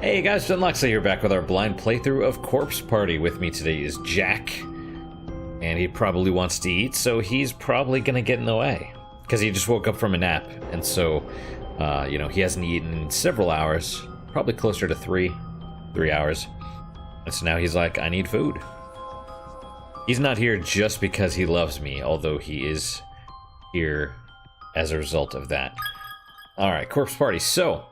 Hey guys, Dunloxley here, back with our blind playthrough of Corpse Party. With me today is Jack, and he probably wants to eat, so he's probably gonna get in the way. Because he just woke up from a nap, and so, he hasn't eaten in several hours, probably closer to 3 hours. And so now he's like, I need food. He's not here just because he loves me, although he is here as a result of that. Alright, Corpse Party, so...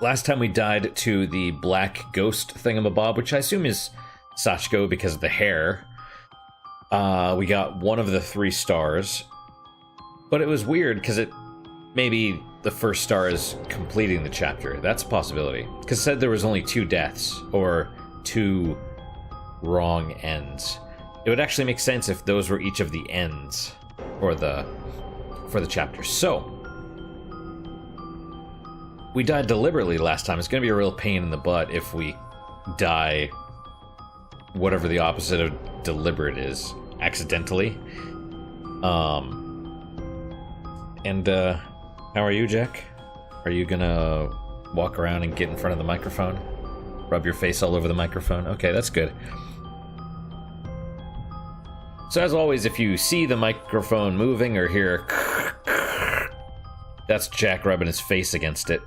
last time we died to the black ghost thingamabob, which I assume is Sachiko because of the hair. We got one of the 3 stars. But it was weird because maybe the first star is completing the chapter. That's a possibility. Because it said there was only 2 deaths, or 2 wrong ends. It would actually make sense if those were each of the ends for the chapter. So, we died deliberately last time. It's going to be a real pain in the butt if we die whatever the opposite of deliberate is. Accidentally. How are you, Jack? Are you gonna walk around and get in front of the microphone? Rub your face all over the microphone? Okay, that's good. So as always, if you see the microphone moving or hear that's Jack rubbing his face against it.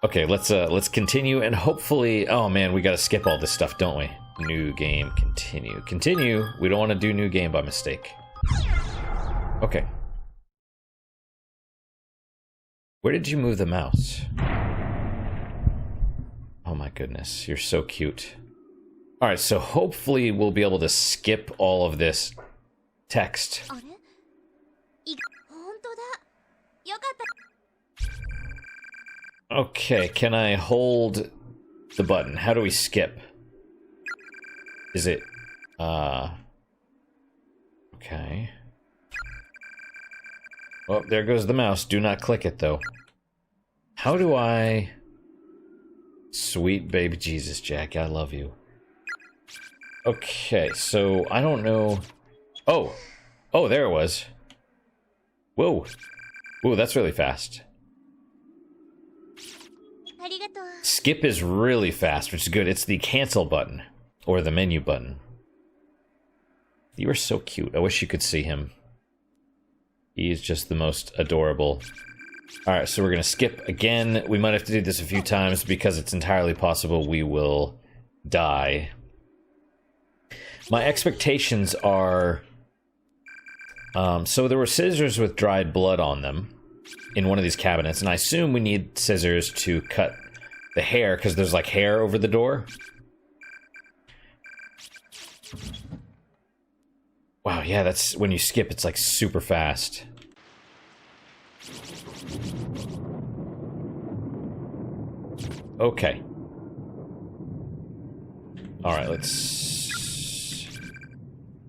Okay, let's continue, and hopefully... oh man, we gotta skip all this stuff, don't we? New game, continue. Continue! We don't want to do new game by mistake. Okay. Where did you move the mouse? Oh my goodness, you're so cute. Alright, so hopefully we'll be able to skip all of this text. Okay, can I hold the button? How do we skip? Is it... okay. Oh, there goes the mouse. Do not click it, though. How do I... sweet baby Jesus, Jack, I love you. Okay, so I don't know... oh! Oh, there it was. Whoa! Whoa, that's really fast. Skip is really fast, which is good. It's the cancel button. Or the menu button. You are so cute. I wish you could see him. He is just the most adorable. Alright, so we're gonna skip again. We might have to do this a few times because it's entirely possible we will die. My expectations are... so there were scissors with dried blood on them in one of these cabinets, and I assume we need scissors to cut the hair, because there's like hair over the door. Wow, yeah, that's when you skip, it's like super fast. Okay. Alright, let's...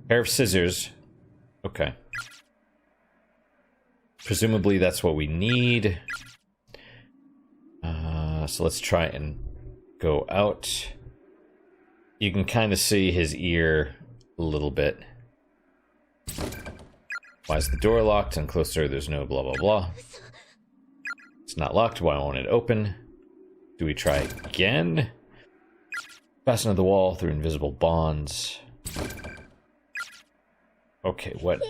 pair of scissors. Okay. Presumably that's what we need. So let's try and go out. You can kind of see his ear a little bit. Why is the door locked? And closer, there's no blah blah blah. It's not locked. Why won't it open? Do we try again? Fasten to the wall through invisible bonds. Okay, what?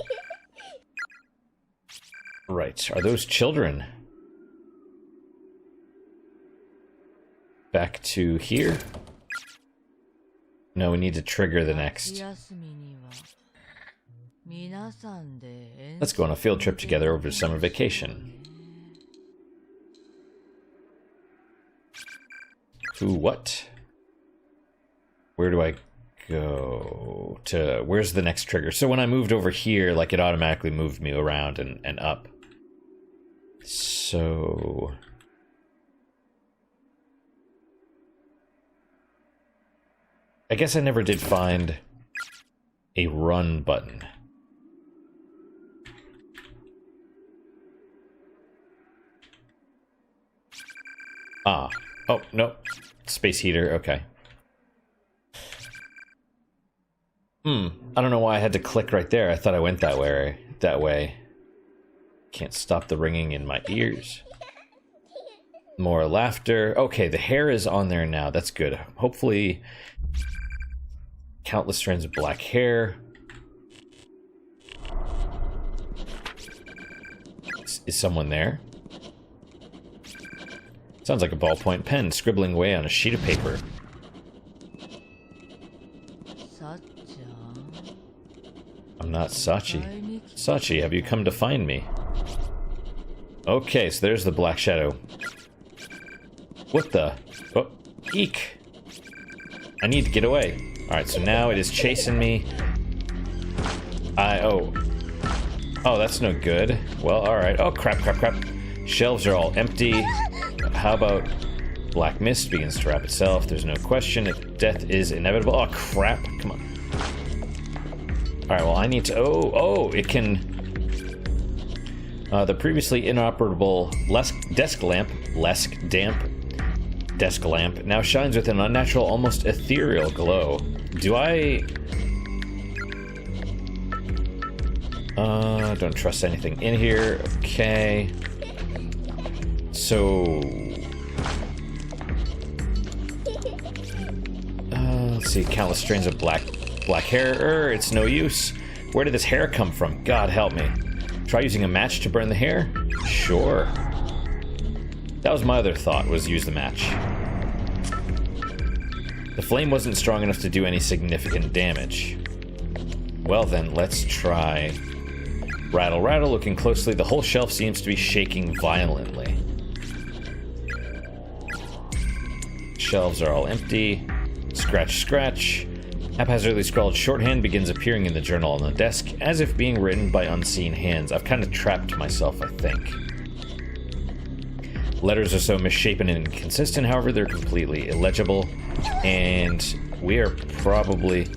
Right, are those children? Back to here. No, we need to trigger the next. Let's go on a field trip together over summer vacation. To what? Where do I go? To... where's the next trigger? So when I moved over here, like, it automatically moved me around and up. So... I guess I never did find a run button. Ah. Oh, no. Space heater, okay. I don't know why I had to click right there. I thought I went that way. Can't stop the ringing in my ears. More laughter. Okay, the hair is on there now. That's good. Hopefully, countless strands of black hair. Is someone there? Sounds like a ballpoint pen scribbling away on a sheet of paper. I'm not Sachi. Sachi, have you come to find me? Okay, so there's the black shadow. What the? Oh, eek! I need to get away. Alright, so now it is chasing me. Oh, that's no good. Well, alright. Oh, crap. Shelves are all empty. How about black mist begins to wrap itself? There's no question if death is inevitable. Oh, crap. Come on. Alright, well, I need to... Oh, it can... the previously inoperable desk lamp now shines with an unnatural, almost ethereal glow. Do I... don't trust anything in here. Okay. So... let's see, countless strands of black hair. It's no use. Where did this hair come from? God help me. Try using a match to burn the hair? Sure. That was my other thought, was use the match. The flame wasn't strong enough to do any significant damage. Well then, let's try. Rattle, rattle, looking closely, the whole shelf seems to be shaking violently. Shelves are all empty. Scratch, scratch. Haphazardly scrawled shorthand begins appearing in the journal on the desk, as if being written by unseen hands. I've kind of trapped myself, I think. Letters are so misshapen and inconsistent, however, they're completely illegible. And we are probably...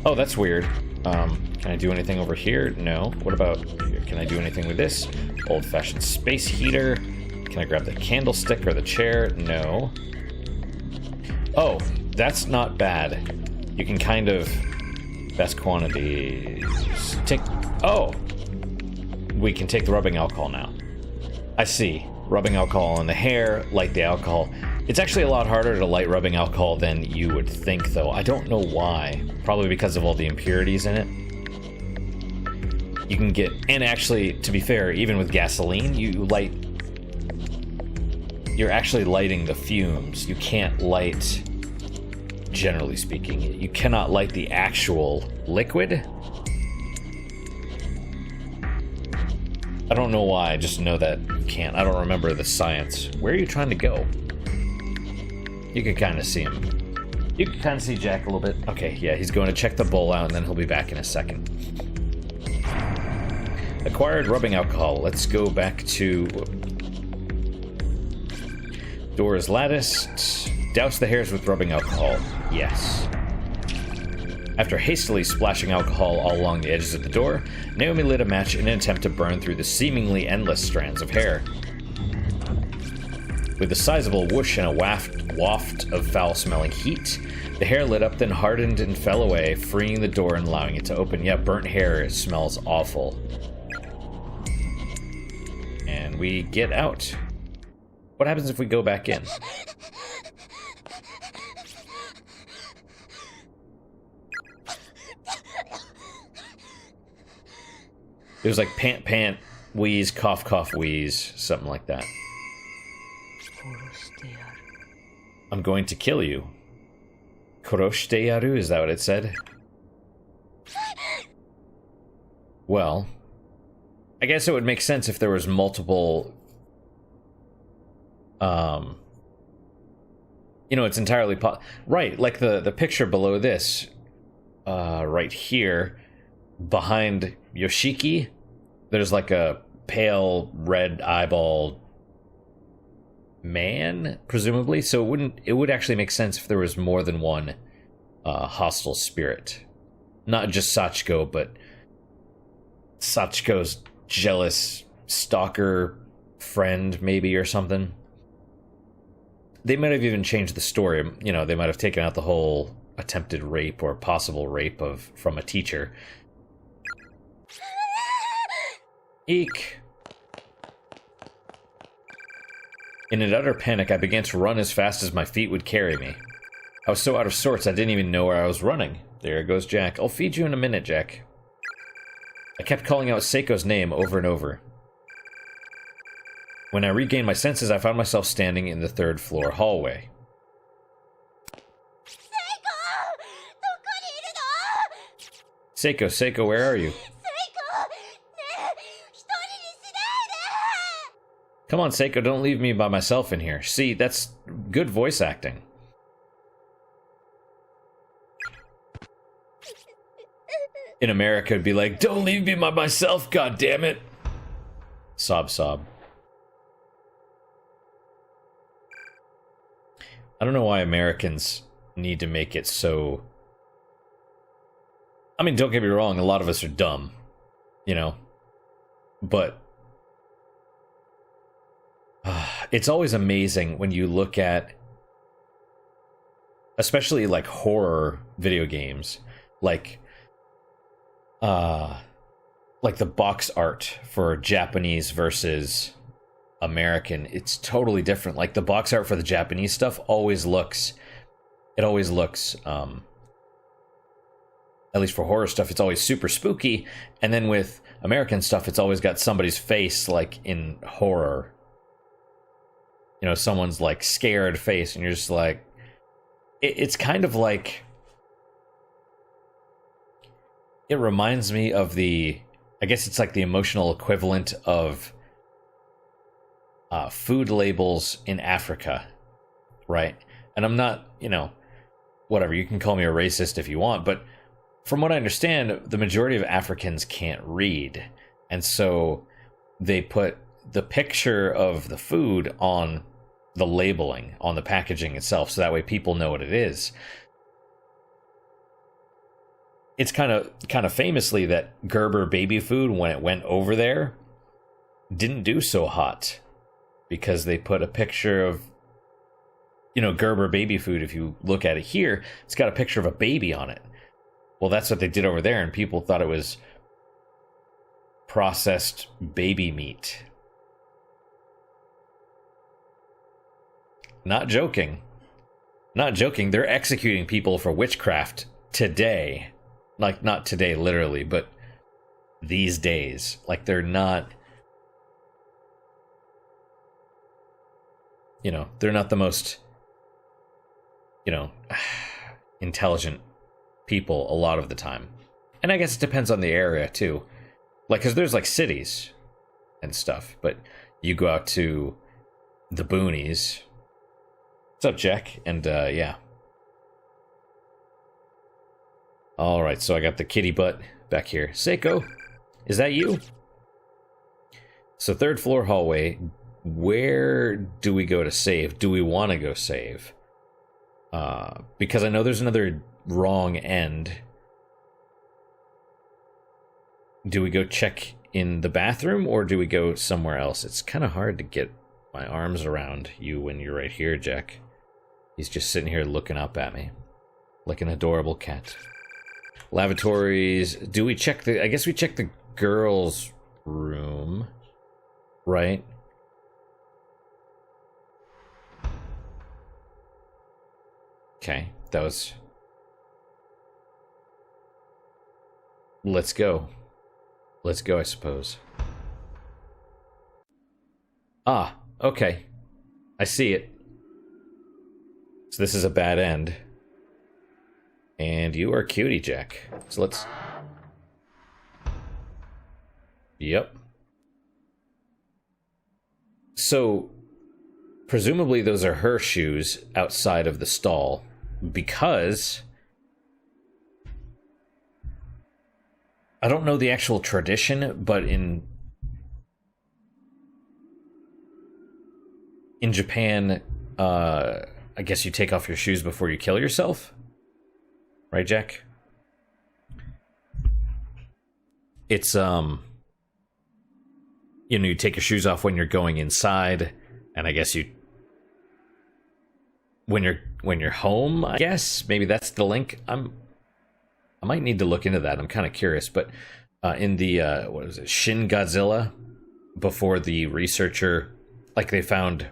Oh, that's weird. Can I do anything over here? No. What about here? Can I do anything with this? Old-fashioned space heater. Can I grab the candlestick or the chair? No. Oh, that's not bad. You can kind of... Best quantities... Take... Oh! We can take the rubbing alcohol now. I see. Rubbing alcohol on the hair, light the alcohol. It's actually a lot harder to light rubbing alcohol than you would think, though. I don't know why. Probably because of all the impurities in it. You can get... And actually, to be fair, even with gasoline, you light... You're actually lighting the fumes. You can't light... Generally speaking, you cannot light the actual liquid. I don't know why, I just know that you can't. I don't remember the science. Where are you trying to go? You can kind of see him. You can kind of see Jack a little bit. Okay, yeah, he's going to check the bowl out and then he'll be back in a second. Acquired rubbing alcohol. Let's go back to... Door is latticed. Douse the hairs with rubbing alcohol. Yes. After hastily splashing alcohol all along the edges of the door, Naomi lit a match in an attempt to burn through the seemingly endless strands of hair. With a sizable whoosh and a waft of foul-smelling heat, the hair lit up, then hardened and fell away, freeing the door and allowing it to open. Yeah, burnt hair smells awful. And we get out. What happens if we go back in? It was like pant, pant, wheeze, cough, cough, wheeze, something like that. I'm going to kill you. Koroshite yaru, is that what it said? Well, I guess it would make sense if there was multiple... You know, it's entirely... Right, like the picture below this, right here, behind Yoshiki, there's like a pale red eyeball man, presumably. So it would actually make sense if there was more than one hostile spirit. Not just Sachiko, but Sachiko's jealous stalker friend, maybe, or something. They might have even changed the story. You know, they might have taken out the whole attempted rape or possible rape from a teacher. Eek. In an utter panic, I began to run as fast as my feet would carry me. I was so out of sorts I didn't even know where I was running. There goes Jack. I'll feed you in a minute, Jack. I kept calling out Seiko's name over and over. When I regained my senses, I found myself standing in the third floor hallway. Seiko, where are you? Come on, Seiko, don't leave me by myself in here. See, that's good voice acting. In America, it'd be like, don't leave me by myself, god damn it. Sob, sob. I don't know why Americans need to make it so... I mean, don't get me wrong, a lot of us are dumb, you know? But... it's always amazing when you look at... especially, like, horror video games. Like the box art for Japanese versus American, it's totally different. Like the box art for the Japanese stuff always looks, at least for horror stuff, it's always super spooky. And then with American stuff, it's always got somebody's face, like in horror. You know, someone's like scared face, and you're just like, it's kind of like, it reminds me of I guess it's like the emotional equivalent of food labels in Africa, right? And I'm not, you know, whatever, you can call me a racist if you want, but from what I understand, the majority of Africans can't read. And so they put the picture of the food on the labeling, on the packaging itself, so that way people know what it is. It's kind of famously that Gerber baby food, when it went over there, didn't do so hot because they put a picture of, you know, Gerber baby food. If you look at it here, it's got a picture of a baby on it. Well, that's what they did over there, and people thought it was processed baby meat. Not joking. Not joking. They're executing people for witchcraft today. Like, not today, literally, but these days. Like, they're not... You know, they're not the most, you know, intelligent people a lot of the time. And I guess it depends on the area, too. Like, because there's, like, cities and stuff. But you go out to the boonies. What's up, Jack? And, yeah. Alright, so I got the kitty butt back here. Seiko, is that you? So third floor hallway. Where do we go to save? Do we want to go save? Because I know there's another wrong end. Do we go check in the bathroom, or do we go somewhere else? It's kind of hard to get my arms around you when you're right here, Jack. He's just sitting here looking up at me like an adorable cat. Lavatories. Do we check I guess we check the girls' room, right? Okay, that was... Let's go. Let's go, I suppose. Ah, okay. I see it. So this is a bad end. And you are cutie, Jack. So let's... Yep. So, presumably those are her shoes outside of the stall, because... I don't know the actual tradition, but in Japan, I guess you take off your shoes before you kill yourself? Right, Jack? It's, you know, you take your shoes off when you're going inside, and I guess you when you're home, I guess. Maybe that's the link. I might need to look into that. I'm kind of curious, but in the what was it, Shin Godzilla, before the researcher, like, they found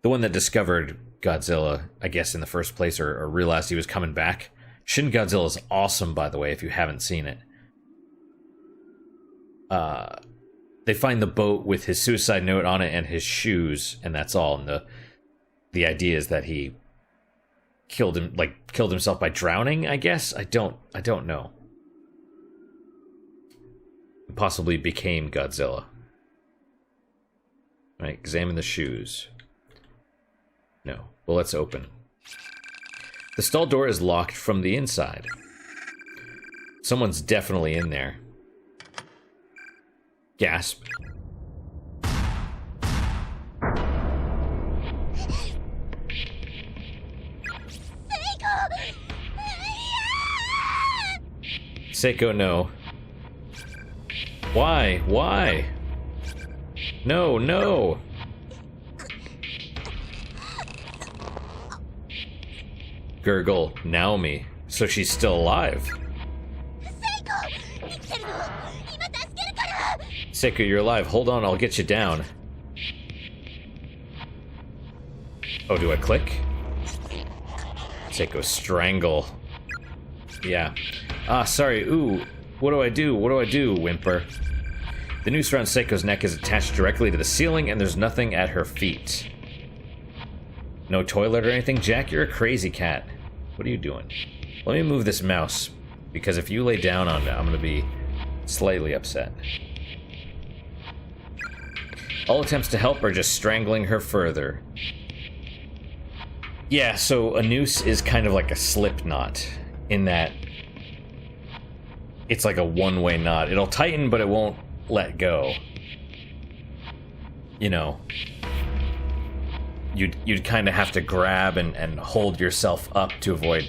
the one that discovered Godzilla, I guess, in the first place, or realized he was coming back. Shin Godzilla is awesome, by the way, if you haven't seen it. They find the boat with his suicide note on it and his shoes, and that's all. And the idea is that he killed himself by drowning, I guess. I don't know. Possibly became Godzilla. All right, examine the shoes. No. Well, let's open. The stall door is locked from the inside. Someone's definitely in there. Gasp. Seiko, no. Why? Why? No, no. Gurgle, Naomi. So she's still alive. Seiko, you're alive. Hold on, I'll get you down. Oh, do I click? Seiko, strangle. Yeah. Ah, sorry. Ooh. What do I do? What do I do, Whimper? The noose around Seiko's neck is attached directly to the ceiling, and there's nothing at her feet. No toilet or anything? Jack, you're a crazy cat. What are you doing? Let me move this mouse, because if you lay down on it, I'm going to be slightly upset. All attempts to help are just strangling her further. Yeah, so a noose is kind of like a slip knot, in that it's like a one-way knot. It'll tighten, but it won't let go. You know, you'd kind of have to grab and hold yourself up to avoid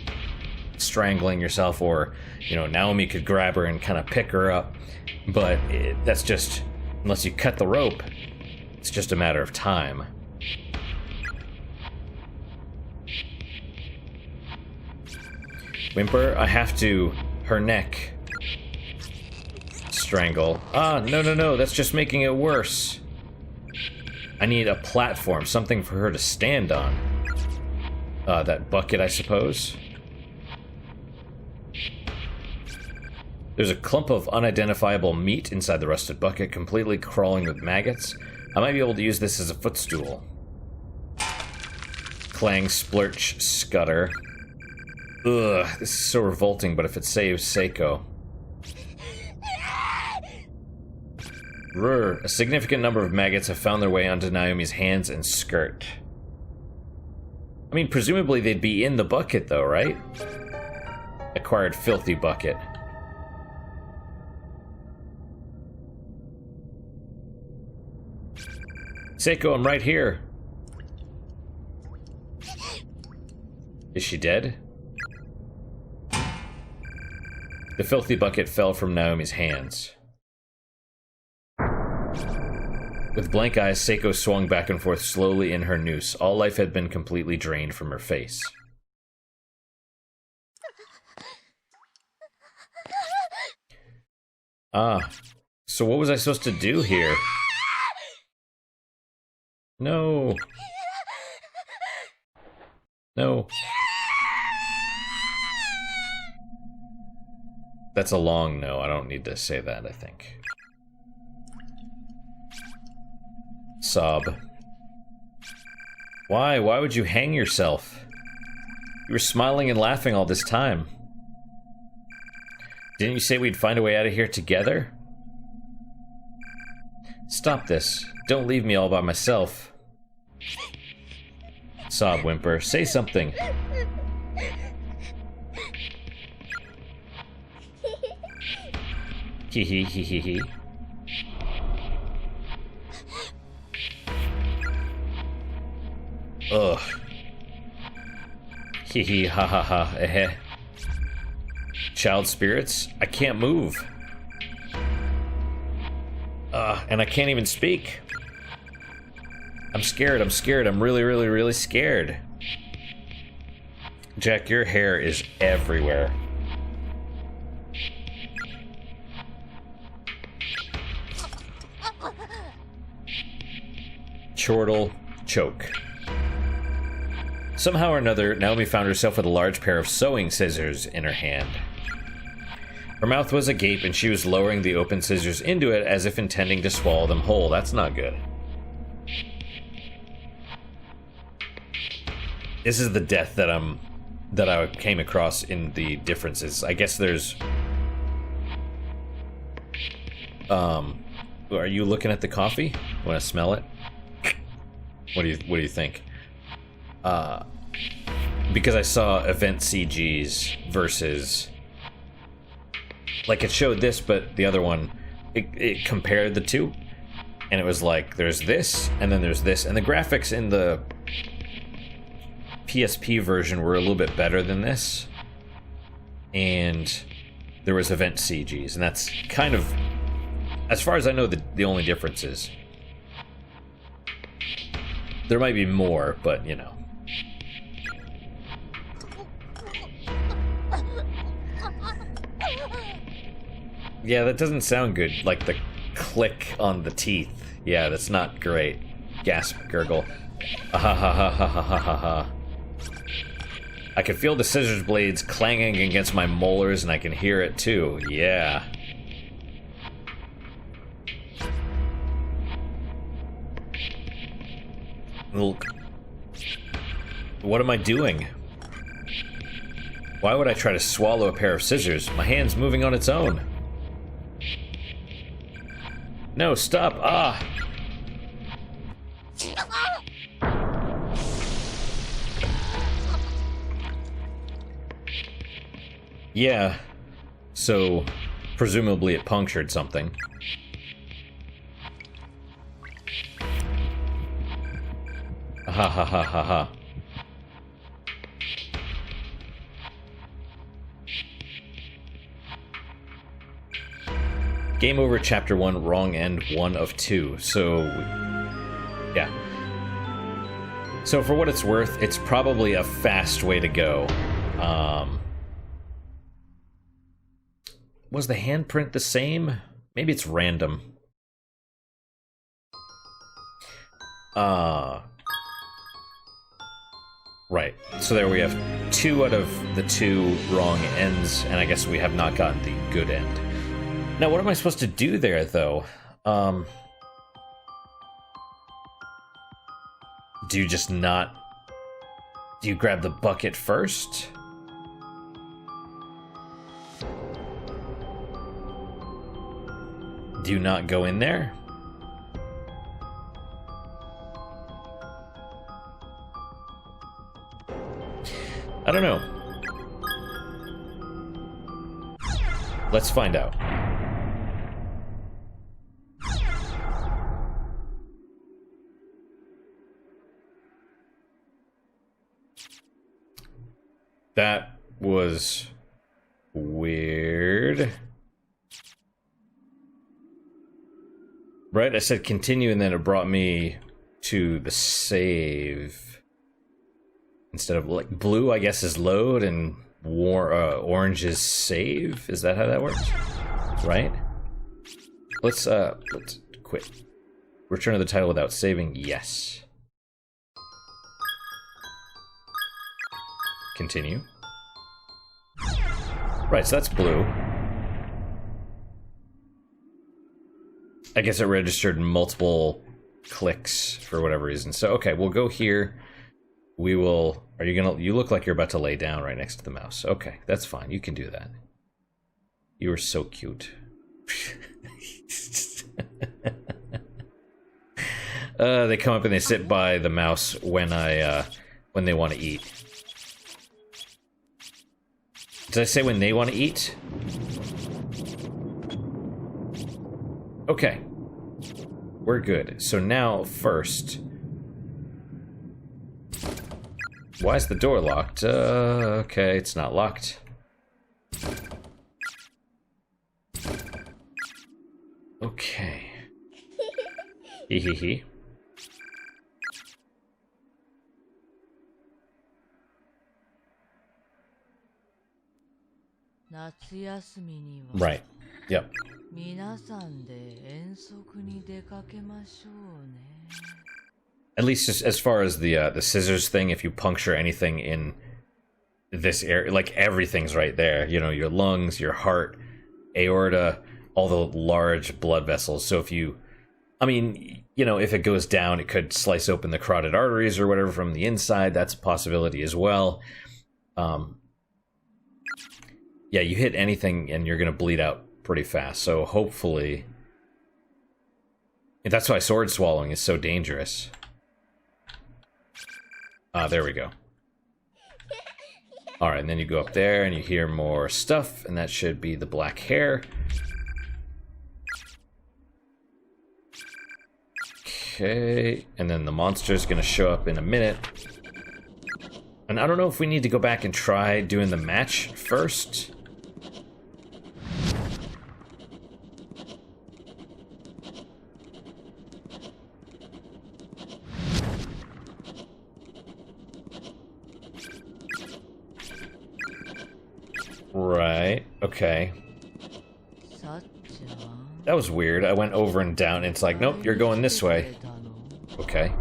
strangling yourself, or, you know, Naomi could grab her and kind of pick her up, but that's just, unless you cut the rope, it's just a matter of time. Whimper, I have to, her neck. Strangle. Ah, no, no, no, that's just making it worse. I need a platform, something for her to stand on. That bucket, I suppose. There's a clump of unidentifiable meat inside the rusted bucket, completely crawling with maggots. I might be able to use this as a footstool. Clang, splurch, scutter. Ugh, this is so revolting, but if it saves Seiko. Rrr, a significant number of maggots have found their way onto Naomi's hands and skirt. I mean, presumably they'd be in the bucket, though, right? Acquired filthy bucket. Seiko, I'm right here. Is she dead? The filthy bucket fell from Naomi's hands. With blank eyes, Seiko swung back and forth slowly in her noose. All life had been completely drained from her face. Ah, so what was I supposed to do here? No. No. That's a long no. I don't need to say that, I think. Sob. Why? Why would you hang yourself? You were smiling and laughing all this time. Didn't you say we'd find a way out of here together? Stop this. Don't leave me all by myself. Sob, Whimper. Say something. Hee hee hee hee hee. Ugh. Hee hee ha ha ha eh. Child spirits? I can't move. And I can't even speak. I'm scared, I'm scared, I'm really, really, really scared. Jack, your hair is everywhere. Chortle, choke. Somehow or another, Naomi found herself with a large pair of sewing scissors in her hand. Her mouth was agape and she was lowering the open scissors into it as if intending to swallow them whole. That's not good. This is the death that I came across in the differences. I guess there's... Are you looking at the coffee? Want to smell it? What do you think? Because I saw event CGs versus... Like, it showed this, but the other one, it compared the two. And it was like, there's this, and then there's this. And the graphics in the PSP version were a little bit better than this. And there was event CGs, and that's kind of, as far as I know, the only differences. There might be more, but, you know. Yeah, that doesn't sound good. Like the click on the teeth. Yeah, that's not great. Gasp, gurgle. Ah ha ha ha ha ha ha ha. I can feel the scissors blades clanging against my molars, and I can hear it too. Yeah. Look. What am I doing? Why would I try to swallow a pair of scissors? My hand's moving on its own. No, stop! Ah! Yeah. So, presumably it punctured something. Ha ha ha ha ha. Game over, chapter 1, wrong end, 1 of 2. So, yeah. So for what it's worth, it's probably a fast way to go. Was the handprint the same? Maybe it's random. Right. So there we have 2 out of the 2 wrong ends, and I guess we have not gotten the good end. Now, what am I supposed to do there, though? Do you just not... Do you grab the bucket first? Do you not go in there? I don't know. Let's find out. That was weird. Right, I said continue and then it brought me to the save. Instead of, like, blue, I guess, is load and orange is save. Is that how that works? Right? Let's quit. Return to the title without saving. Yes. Continue. Right, so that's blue. I guess it registered multiple clicks for whatever reason. So, okay, we'll go here. We will... Are you gonna... You look like you're about to lay down right next to the mouse. Okay, that's fine. You can do that. You are so cute. They come up and they sit by the mouse when they want to eat. Did I say when they want to eat? Okay. We're good. So now, first... Why is the door locked? Okay, it's not locked. Okay. Hee hee hee. Right. Yep. At least as far as the scissors thing, if you puncture anything in this area, like everything's right there. You know, your lungs, your heart, aorta, all the large blood vessels. So if you, I mean, you know, if it goes down, it could slice open the carotid arteries or whatever from the inside. That's a possibility as well. Yeah, you hit anything and you're going to bleed out pretty fast. So hopefully, that's why sword swallowing is so dangerous. There we go. Alright, and then you go up there and you hear more stuff, and that should be the black hair. Okay, and then the monster's gonna show up in a minute. And I don't know if we need to go back and try doing the match first. Right, okay. That was weird. I went over and down, and it's like, nope, you're going this way. Okay.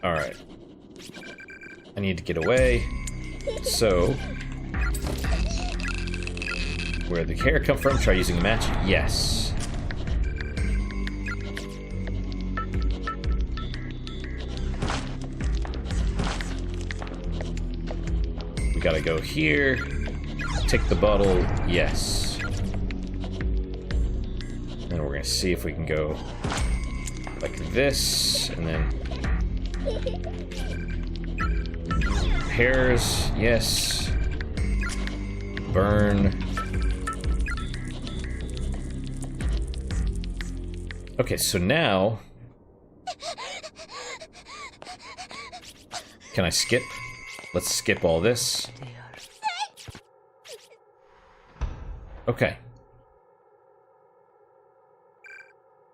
Alright. I need to get away. So, where'd the hair come from? Try using a match? Yes. We gotta go here. Take the bottle. Yes. And we're gonna see if we can go like this, and then hairs. Yes. Burn. Okay, so now can I skip? Let's skip all this. Okay.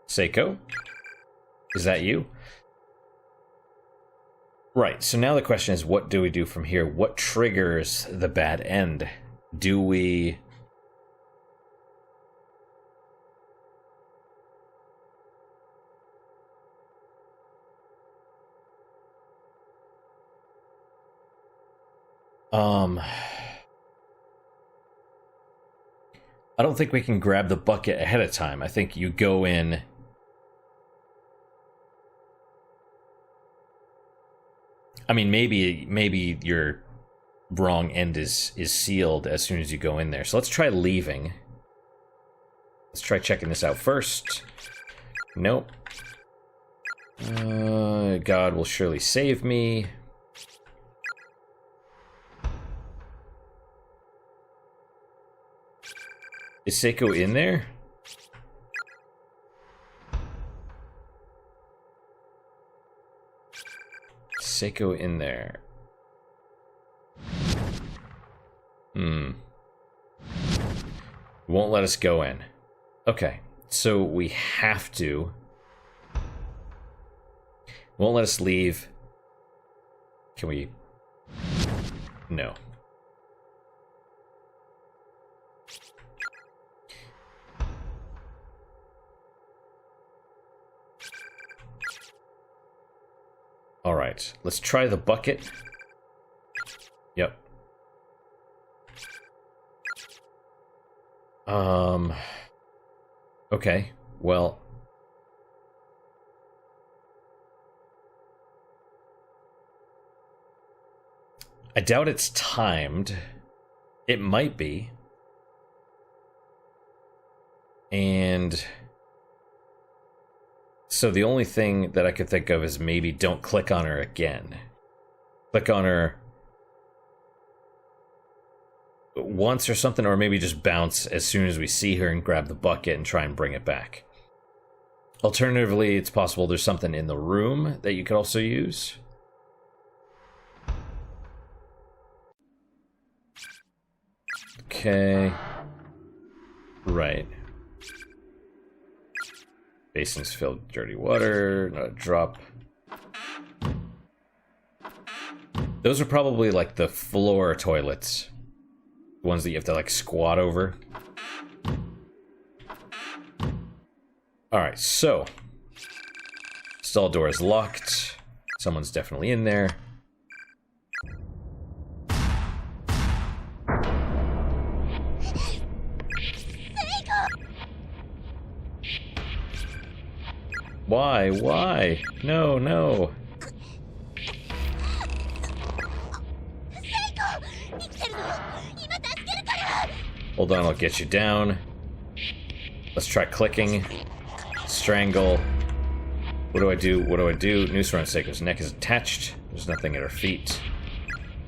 Seiko? Is that you? Right, so now the question is, what do we do from here? What triggers the bad end? Do we... I don't think we can grab the bucket ahead of time. I think you go in... I mean, maybe your wrong end is sealed as soon as you go in there. So let's try leaving. Let's try checking this out first. Nope. God will surely save me. Is Seiko in there? Seiko in there. Won't let us go in. Okay, so we have to. Won't let us leave. Can we? No. Alright, let's try the bucket. Yep. Okay, well... I doubt it's timed. It might be. And... so the only thing that I could think of is maybe don't click on her again. Click on her once or something, or maybe just bounce as soon as we see her and grab the bucket and try and bring it back. Alternatively, it's possible there's something in the room that you could also use. Okay. Right. Basins filled with dirty water, not a drop. Those are probably like the floor toilets. The ones that you have to, like, squat over. Alright, so. Stall door is locked. Someone's definitely in there. Why? Why? No, no. Hold on, I'll get you down. Let's try clicking. Strangle. What do I do? What do I do? Noose around Seiko's neck is attached. There's nothing at her feet.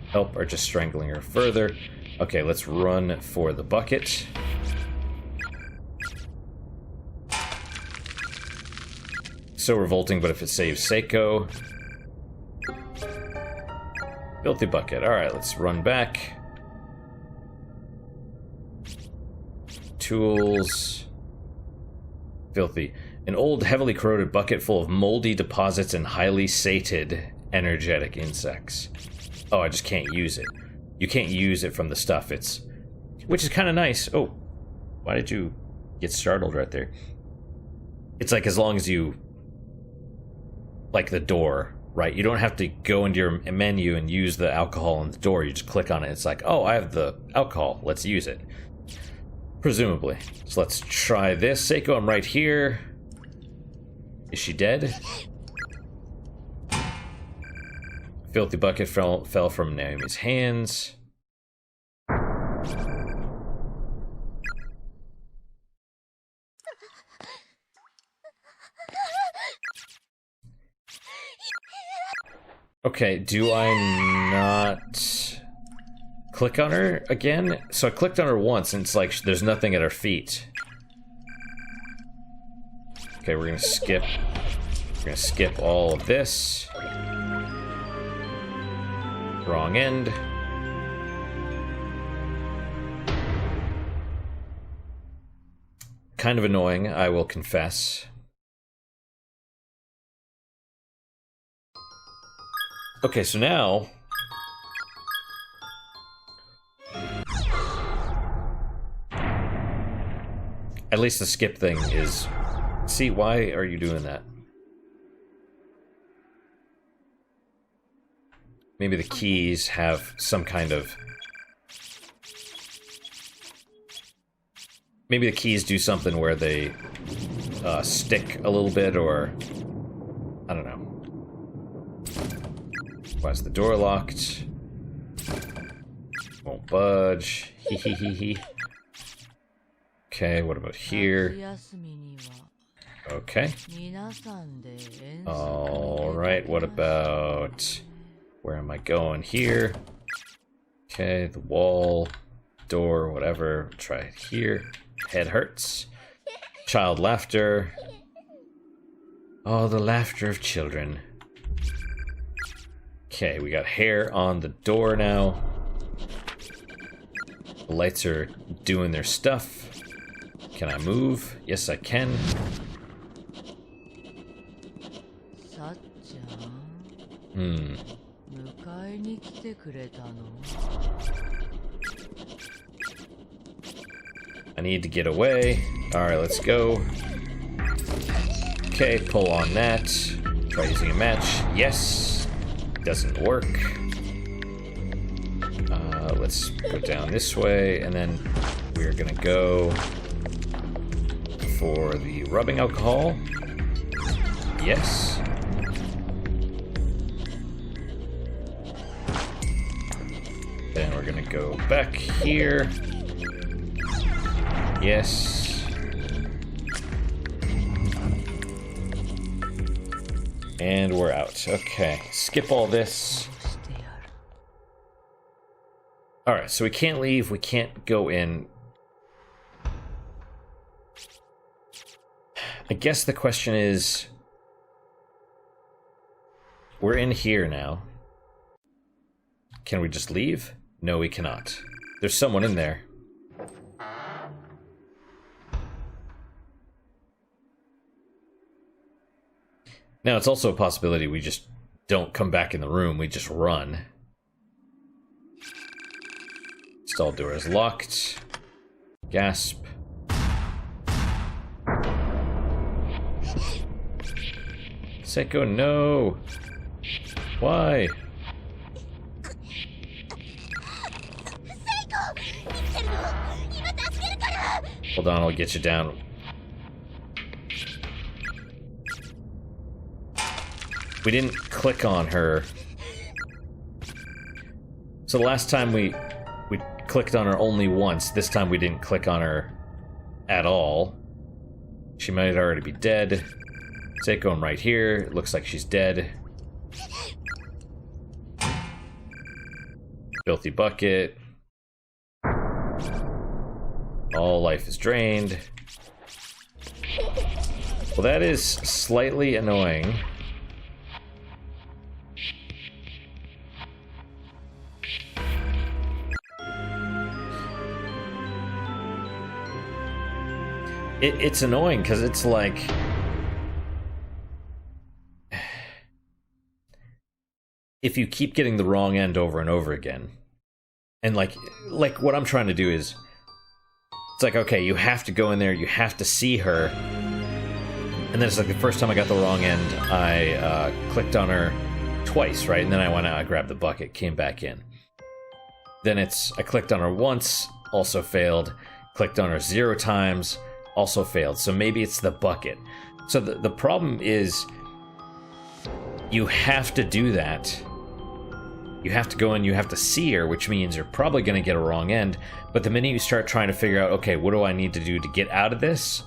Help or just strangling her further. Okay, let's run for the bucket. So revolting, but if it saves Seiko. Filthy bucket. Alright, let's run back. Tools. Filthy. An old, heavily corroded bucket full of moldy deposits and highly sated, energetic insects. Oh, I just can't use it. You can't use it from the stuff. It's... Which is kind of nice. Oh. Why did you get startled right there? It's like as long as you... Like the door, right? You don't have to go into your menu and use the alcohol on the door. You just click on it. It's like, oh, I have the alcohol. Let's use it. Presumably. So let's try this. Seiko, I'm right here. Is she dead? Filthy bucket fell from Naomi's hands. Okay, do I not click on her again? So I clicked on her once and it's like there's nothing at her feet. Okay, we're gonna skip. We're gonna skip all of this. Wrong end. Kind of annoying, I will confess. Okay, so now... At least the skip thing is... See, why are you doing that? Maybe the keys have some kind of... Maybe the keys do something where they stick a little bit, or... I don't know. Why is the door locked? Won't budge. Hee hee hee hee. Okay, what about here? Okay. Alright, what about... Where am I going? Here. Okay, the wall, door, whatever. Try it here. Head hurts. Child laughter. Oh, the laughter of children. Okay, we got hair on the door now. The lights are doing their stuff. Can I move? Yes, I can. I need to get away. Alright, let's go. Okay, pull on that. Try using a match. Yes. Doesn't work. Let's go down this way, and then we're gonna go for the rubbing alcohol. Yes. Then we're gonna go back here. Yes. And we're out. Okay, skip all this. Alright, so we can't leave, we can't go in. I guess the question is... We're in here now. Can we just leave? No, we cannot. There's someone in there. Now, it's also a possibility we just don't come back in the room, we just run. Stall door is locked. Gasp. Seiko, no! Why? Hold on, I'll get you down. We didn't click on her. So the last time we clicked on her only once. This time we didn't click on her at all. She might already be dead. Seiko right here. It looks like she's dead. Filthy bucket. All life is drained. Well, that is slightly annoying. It's annoying because it's like... if you keep getting the wrong end over and over again, and like what I'm trying to do is, it's like, okay, you have to go in there, you have to see her, and then it's like the first time I got the wrong end, I clicked on her twice, right? And then I went out, I grabbed the bucket, came back in. Then I clicked on her once, also failed. Clicked on her 0 times, also failed. So maybe it's the bucket. So the problem is, you have to do that. You have to go in, you have to see her, which means you're probably going to get a wrong end. But the minute you start trying to figure out, okay, what do I need to do to get out of this?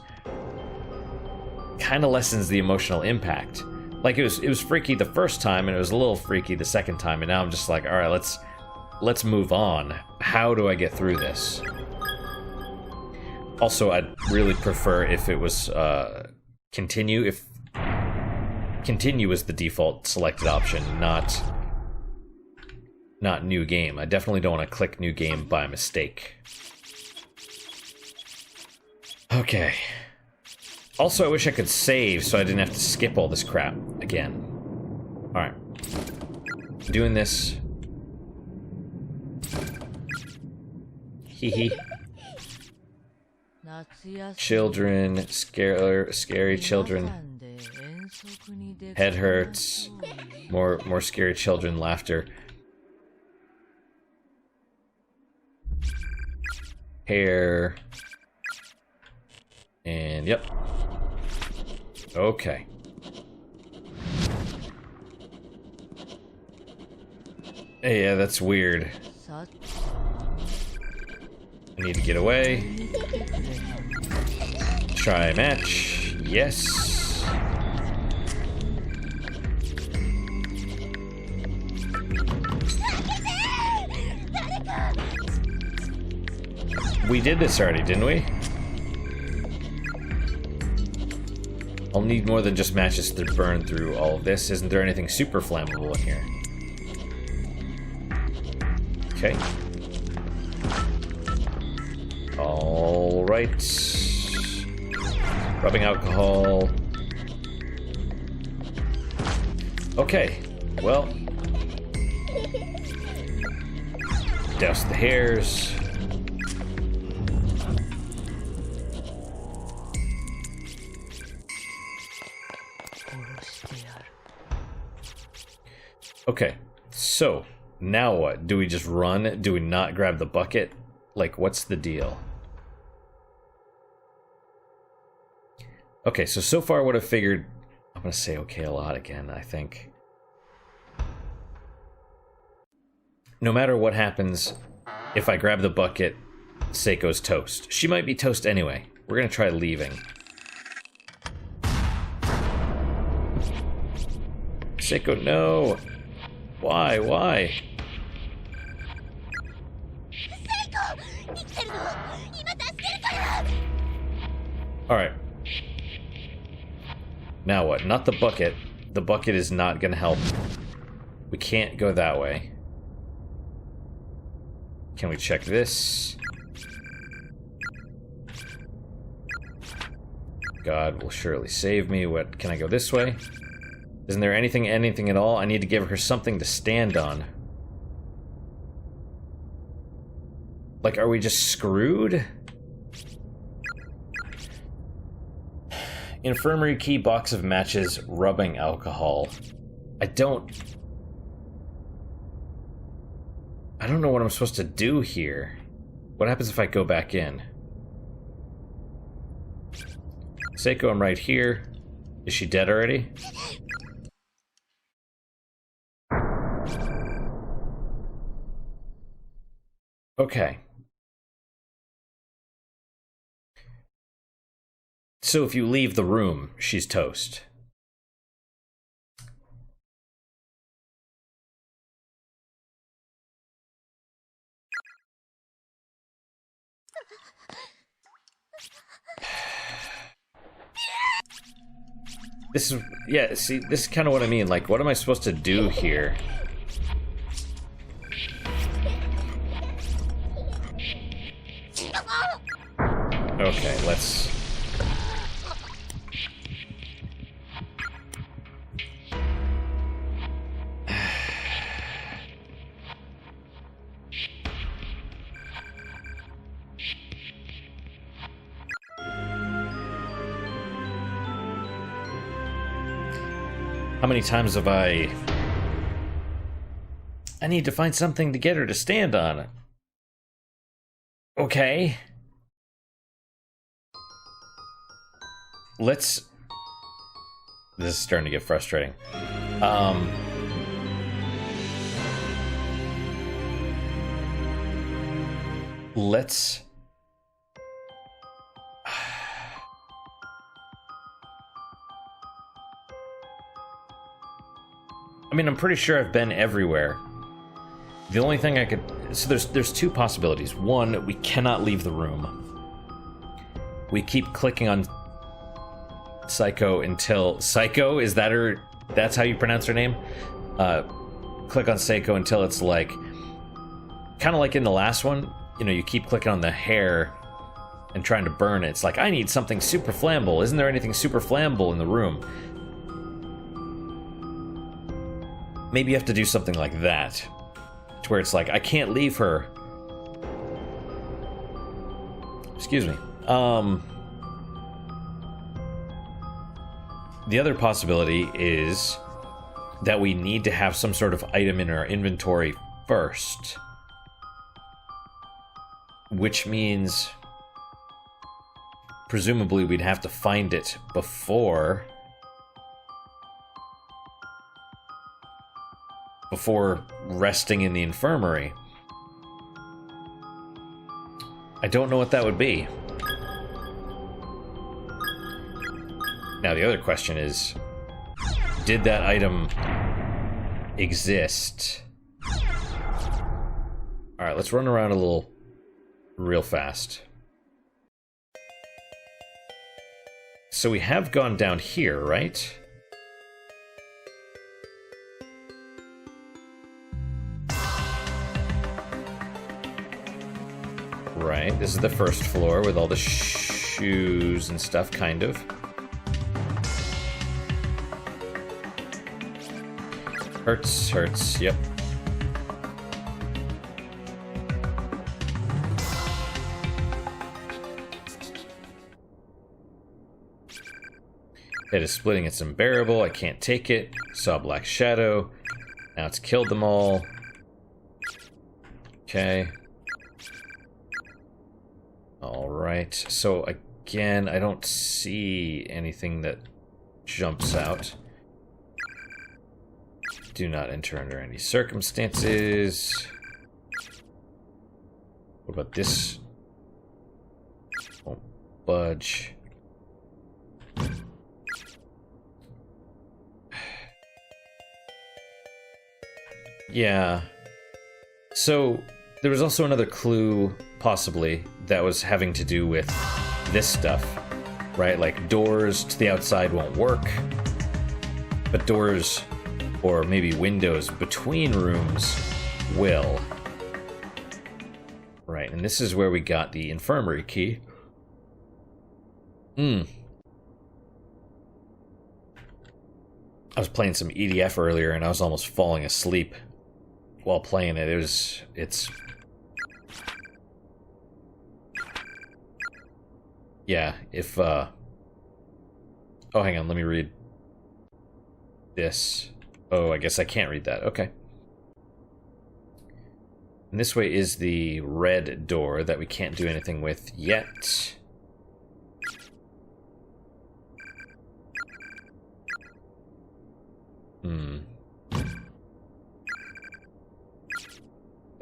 Kind of lessens the emotional impact. Like, it was freaky the first time, and it was a little freaky the second time, and now I'm just like, all right, let's move on. How do I get through this? Also, I'd really prefer if it was continue. If continue was the default selected option, not new game. I definitely don't want to click new game by mistake. Okay. Also, I wish I could save so I didn't have to skip all this crap again. Alright. Doing this. Hee. Children, scary children. Head hurts. More scary children, laughter. Hair. And yep. Okay. Yeah, that's weird. I need to get away. Try match. Yes. We did this already, didn't we? I'll need more than just matches to burn through all of this. Isn't there anything super flammable in here? Okay. All right. Rubbing alcohol. Okay. Well. Douse the hairs. Okay, so now what? Do we just run? Do we not grab the bucket? Like, what's the deal? Okay, so far what I've figured... I'm gonna say okay a lot again, I think. No matter what happens, if I grab the bucket, Seiko's toast. She might be toast anyway. We're gonna try leaving. Seiko, no! Why? Alright. Now what? Not the bucket. The bucket is not gonna help. We can't go that way. Can we check this? God will surely save me. What? Can I go this way? Isn't there anything at all? I need to give her something to stand on. Like, are we just screwed? Infirmary key, box of matches, rubbing alcohol. I don't know what I'm supposed to do here. What happens if I go back in? Seiko, I'm right here. Is she dead already? Okay. So if you leave the room, she's toast. This is, yeah, see, this is kind of what I mean. Like, what am I supposed to do here? Okay, let's... How many times have I need to find something to get her to stand on. Okay. Let's... This is starting to get frustrating. Let's... I mean, I'm pretty sure I've been everywhere. The only thing I could... So there's two possibilities. One, we cannot leave the room. We keep clicking on Psycho until... Psycho? Is that her... That's how you pronounce her name? Click on Psycho until it's like... Kind of like in the last one. You know, you keep clicking on the hair and trying to burn it. It's like, I need something super flammable. Isn't there anything super flammable in the room? Maybe you have to do something like that. To where it's like, I can't leave her. Excuse me. The other possibility is that we need to have some sort of item in our inventory first. Which means... presumably we'd have to find it before resting in the infirmary. I don't know what that would be. Now the other question is, did that item exist? Alright, let's run around a little real fast. So we have gone down here, right? Right, this is the first floor with all the shoes and stuff, kind of. Hurts, yep. Head is splitting, it's unbearable, I can't take it. Saw a black shadow. Now it's killed them all. Okay. Alright, so again, I don't see anything that jumps out. Do not enter under any circumstances. What about this? Won't budge. Yeah. So, there was also another clue, possibly, that was having to do with this stuff, right? Like, doors to the outside won't work, but doors, or maybe windows between rooms, will. Right, and this is where we got the infirmary key. I was playing some EDF earlier, and I was almost falling asleep while playing it. It's Yeah, if, oh, hang on, let me read this. Oh, I guess I can't read that. Okay. And this way is the red door that we can't do anything with yet.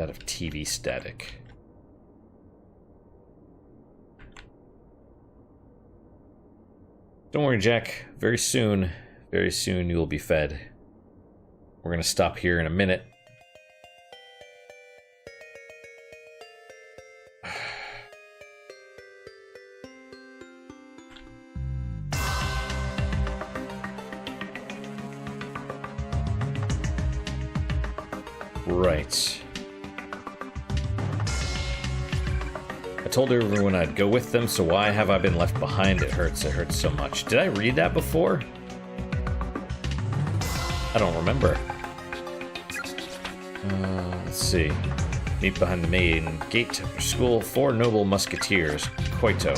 Out of TV static. Don't worry, Jack. Very soon you will be fed. We're gonna stop here in a minute. Right. I told everyone I'd go with them, so why have I been left behind? It hurts so much. Did I read that before? I don't remember. Let's see. Meet behind the main gate after school. 4 noble musketeers. Koito.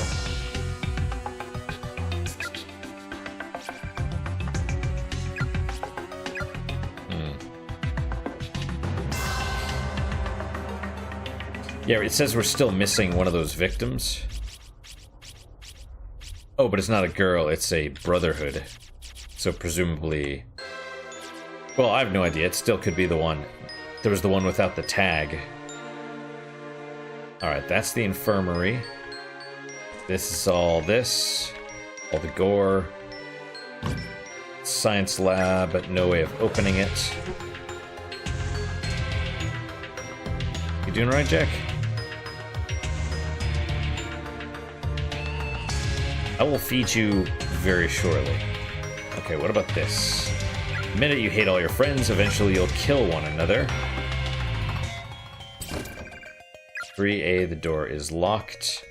Yeah, it says we're still missing one of those victims. Oh, but it's not a girl, it's a brotherhood. So presumably... Well, I have no idea, it still could be the one. There was the one without the tag. Alright, that's the infirmary. This is all this. All the gore. Science lab, but no way of opening it. You doing right, Jack? I will feed you very shortly. Okay, what about this? The minute you hate all your friends, eventually you'll kill one another. 3A, the door is locked.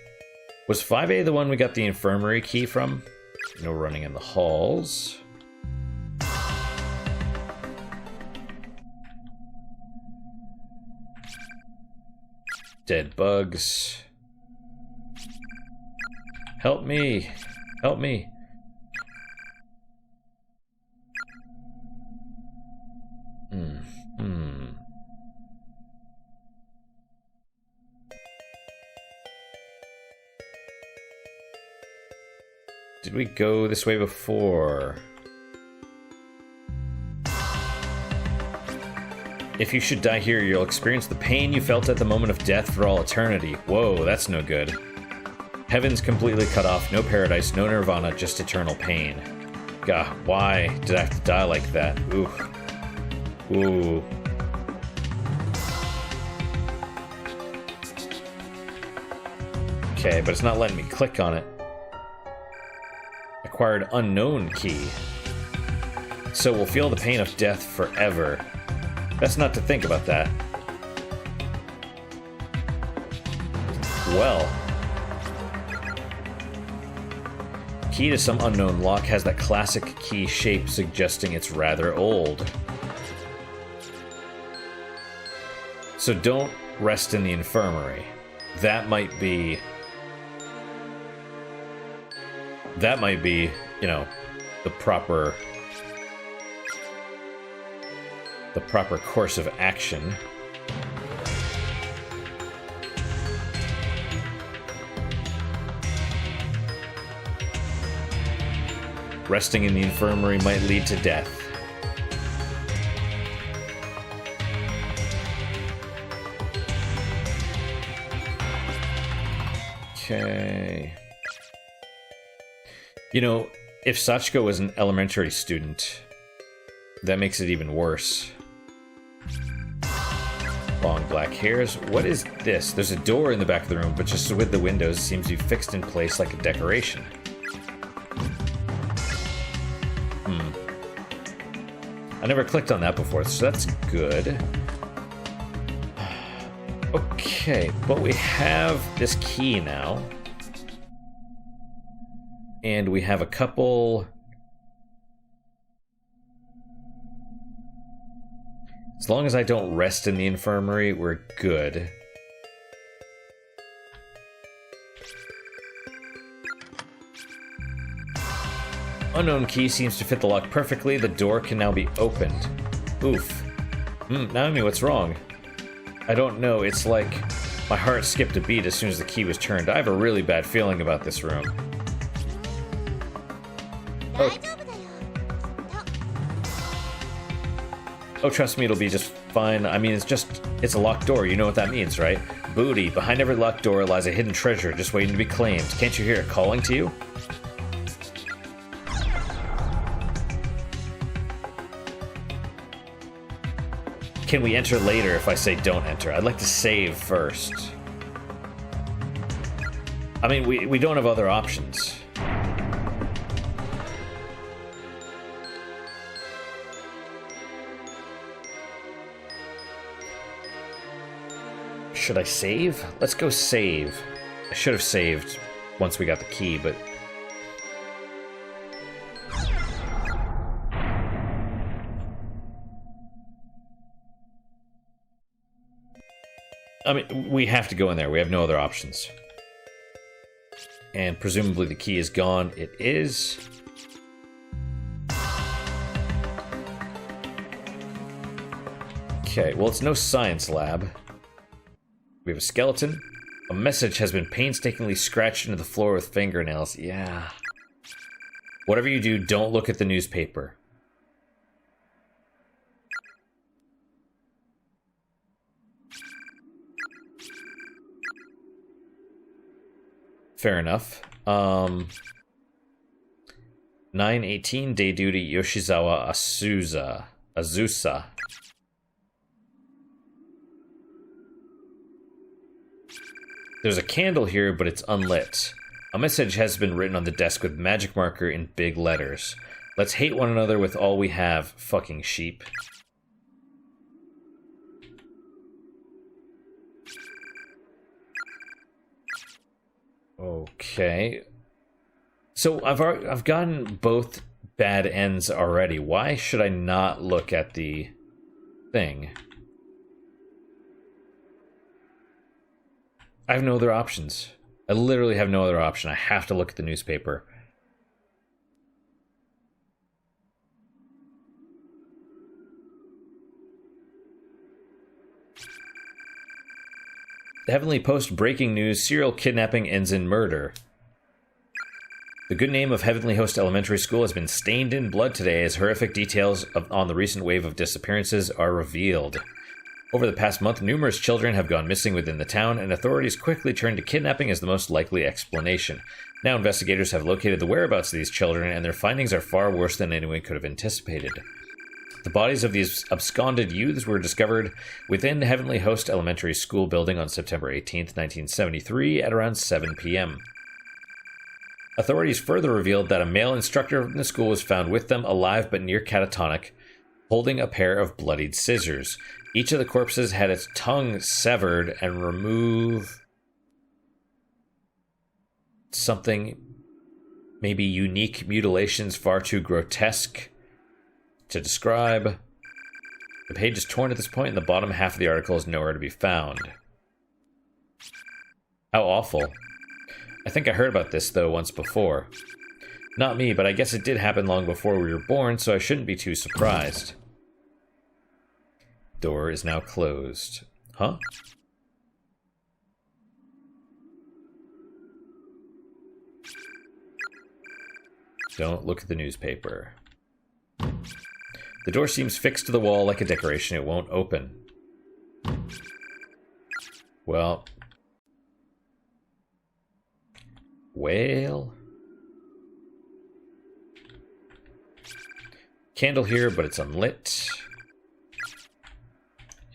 Was 5A the one we got the infirmary key from? No running in the halls. Dead bugs. Help me! Help me! Did we go this way before? If you should die here, you'll experience the pain you felt at the moment of death for all eternity. Whoa, that's no good. Heaven's completely cut off, no paradise, no nirvana, just eternal pain. God, why did I have to die like that? Ooh. Ooh. Okay, but it's not letting me click on it. Acquired unknown key. So we'll feel the pain of death forever. Best not to think about that. Well. Key to some unknown lock has that classic key shape suggesting it's rather old. So don't rest in the infirmary. That might be, you know, the proper course of action. Resting in the infirmary might lead to death. Okay. You know, if Sachiko was an elementary student, that makes it even worse. Long black hairs. What is this? There's a door in the back of the room, but just with the windows, it seems to be fixed in place like a decoration. I never clicked on that before, so that's good. Okay, but we have this key now. And we have a couple... As long as I don't rest in the infirmary, we're good. Unknown key seems to fit the lock perfectly. The door can now be opened. Oof. Naomi, what's wrong? I don't know. It's like my heart skipped a beat as soon as the key was turned. I have a really bad feeling about this room. Oh, trust me, it'll be just fine. I mean, it's a locked door. You know what that means, right? Booty. Behind every locked door lies a hidden treasure just waiting to be claimed. Can't you hear it calling to you? Can we enter later if I say don't enter? I'd like to save first. I mean, we don't have other options. Should I save? Let's go save. I should have saved once we got the key, but... I mean, we have to go in there. We have no other options. And presumably the key is gone. It is. Okay, well, it's no science lab. We have a skeleton. A message has been painstakingly scratched into the floor with fingernails. Yeah. Whatever you do, don't look at the newspaper. Fair enough. 918 day duty Yoshizawa Azusa. There's a candle here, but it's unlit. A message has been written on the desk with magic marker in big letters. Let's hate one another with all we have, fucking sheep. Okay. So I've gotten both bad ends already. Why should I not look at the thing? I have no other options. I literally have no other option. I have to look at the newspaper. The Heavenly Post breaking news: serial kidnapping ends in murder. The good name of Heavenly Host Elementary School has been stained in blood today as horrific details on the recent wave of disappearances are revealed. Over the past month, numerous children have gone missing within the town, and authorities quickly turned to kidnapping as the most likely explanation. Now investigators have located the whereabouts of these children, and their findings are far worse than anyone could have anticipated. The bodies of these absconded youths were discovered within Heavenly Host Elementary School building on September 18th, 1973 at around 7 p.m. Authorities further revealed that a male instructor in the school was found with them, alive but near catatonic, holding a pair of bloodied scissors. Each of the corpses had its tongue severed and remove something, maybe unique mutilations far too grotesque to describe. The page is torn at this point, and the bottom half of the article is nowhere to be found. How awful. I think I heard about this, though, once before. Not me, but I guess it did happen long before we were born, so I shouldn't be too surprised. Door is now closed. Huh? Don't look at the newspaper. The door seems fixed to the wall like a decoration. It won't open. Well... Candle here, but it's unlit.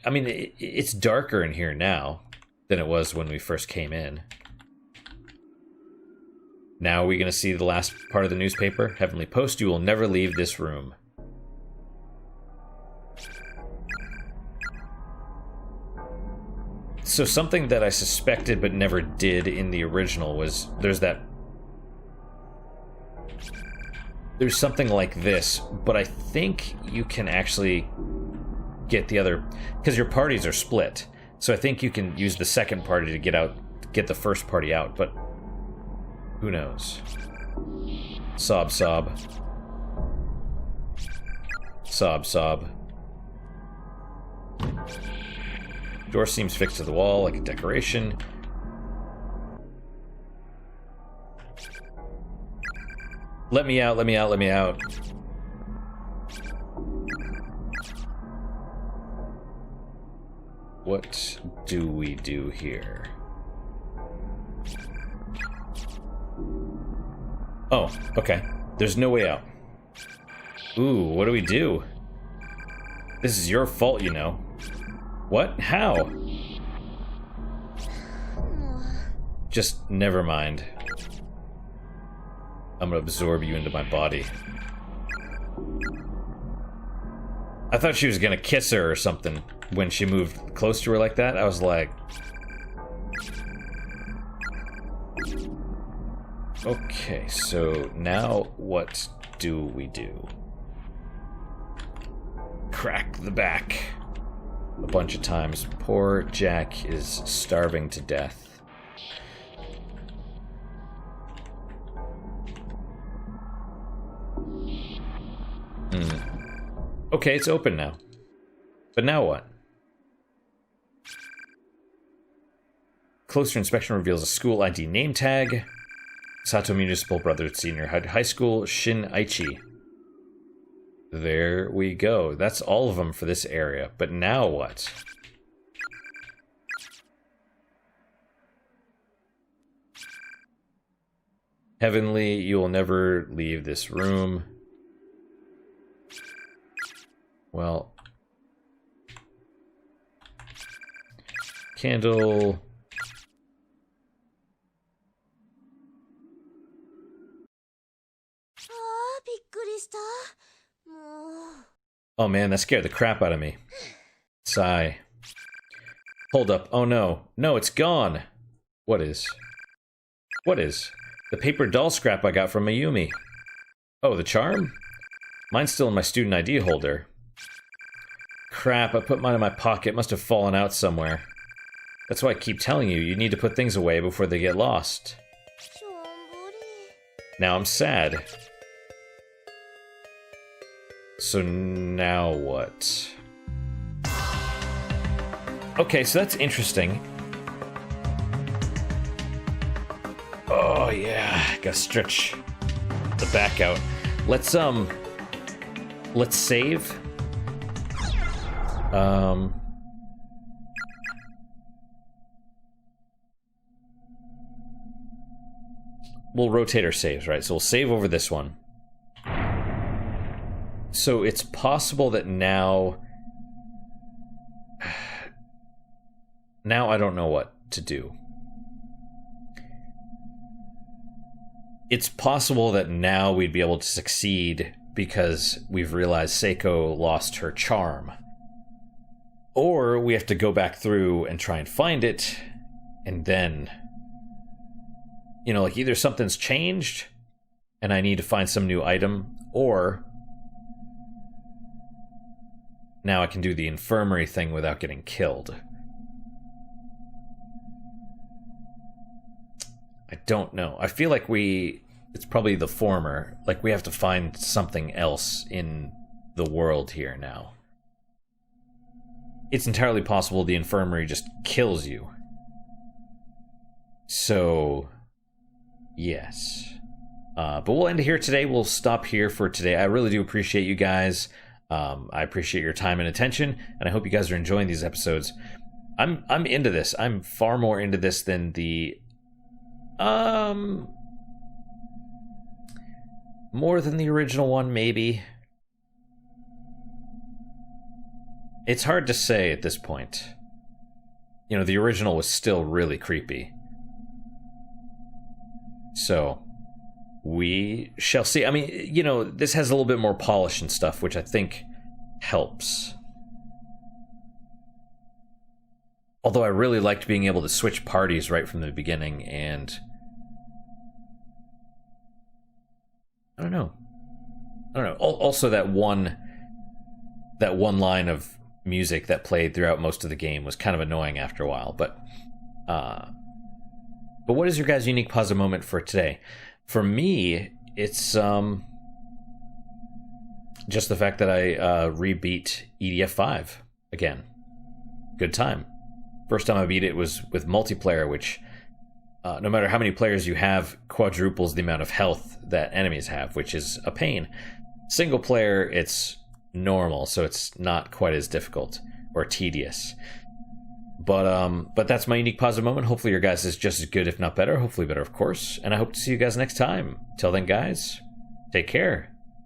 I mean, it's darker in here now than it was when we first came in. Now are we going to see the last part of the newspaper? Heavenly Post, you will never leave this room. So something that I suspected but never did in the original was there's something like this, but I think you can actually get the other, because your parties are split. So I think you can use the second party to get the first party out, but who knows? Sob sob. Sob, sob. Door seems fixed to the wall like a decoration. Let me out, let me out, let me out. What do we do here? Oh, okay. There's no way out. Ooh, what do we do? This is your fault, you know. What? How? Just never mind. I'm gonna absorb you into my body. I thought she was gonna kiss her or something when she moved close to her like that. I was like... Okay, so now what do we do? Crack the back a bunch of times. Poor Jack is starving to death. Okay, it's open now. But now what? Closer inspection reveals a school ID name tag. Sato Municipal Brotherhood Senior High School, Shin Aichi. There we go. That's all of them for this area. But now what? Heavenly, you will never leave this room. Well... Candle... Oh man, that scared the crap out of me. Sigh. Hold up. Oh no. No, it's gone. What is? What is? The paper doll scrap I got from Mayumi. Oh, the charm? Mine's still in my student ID holder. Crap, I put mine in my pocket. Must have fallen out somewhere. That's why I keep telling you, you need to put things away before they get lost. Now I'm sad. So now what? Okay, so that's interesting. Oh yeah, gotta stretch the back out. Let's save. We'll rotate our saves, right? So we'll save over this one. So it's possible that now I don't know what to do. It's possible that now we'd be able to succeed because we've realized Seiko lost her charm. Or we have to go back through and try and find it, and then, you know, like either something's changed and I need to find some new item, or now I can do the infirmary thing without getting killed. I don't know. I feel like it's probably the former. Like we have to find something else in the world here now. It's entirely possible the infirmary just kills you. So, yes. But we'll end here today. We'll stop here for today. I really do appreciate you guys. I appreciate your time and attention, and I hope you guys are enjoying these episodes. I'm into this. I'm far more into this than the more than the original one, maybe. It's hard to say at this point. You know, the original was still really creepy. So, we shall see. I mean, you know, this has a little bit more polish and stuff, which I think helps. Although I really liked being able to switch parties right from the beginning, and I don't know. Also, that one line of music that played throughout most of the game was kind of annoying after a while. But what is your guys' unique positive moment for today? For me, it's just the fact that I re-beat EDF 5 again. Good time. First time I beat it was with multiplayer, which no matter how many players you have, quadruples the amount of health that enemies have, which is a pain. Single player, it's normal, so it's not quite as difficult or tedious. But that's my unique positive moment. Hopefully your guys is just as good, if not better. Hopefully better, of course. And I hope to see you guys next time. Till then, guys, take care.